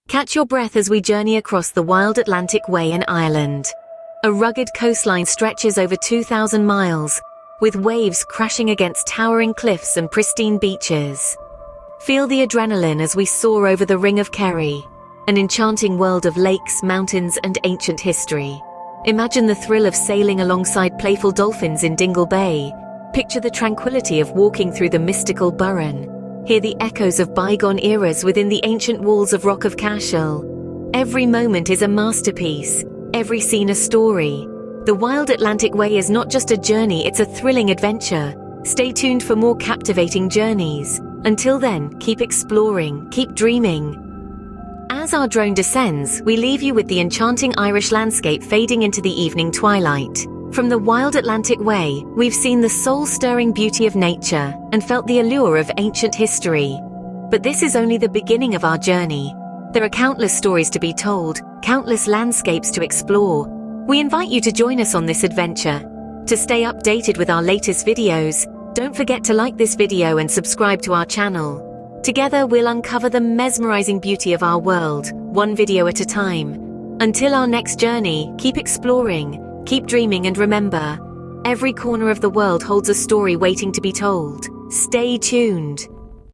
Catch your breath as we journey across the wild Atlantic Way in Ireland. A rugged coastline stretches over 2,000 miles, with waves crashing against towering cliffs and pristine beaches. Feel the adrenaline as we soar over the Ring of Kerry, an enchanting world of lakes, mountains, and ancient history. Imagine the thrill of sailing alongside playful dolphins in Dingle Bay. Picture the tranquility of walking through the mystical Burren. Hear the echoes of bygone eras within the ancient walls of Rock of Cashel. Every moment is a masterpiece, every scene a story. The Wild Atlantic Way is not just a journey, it's a thrilling adventure. Stay tuned for more captivating journeys. Until then, keep exploring, keep dreaming. As our drone descends, we leave you with the enchanting Irish landscape fading into the evening twilight. From the Wild Atlantic Way, we've seen the soul-stirring beauty of nature and felt the allure of ancient history. But this is only the beginning of our journey. There are countless stories to be told, countless landscapes to explore. We invite you to join us on this adventure. To stay updated with our latest videos, don't forget to like this video and subscribe to our channel. Together, we'll uncover the mesmerizing beauty of our world, one video at a time. Until our next journey, keep exploring, keep dreaming, and remember, every corner of the world holds a story waiting to be told. Stay tuned.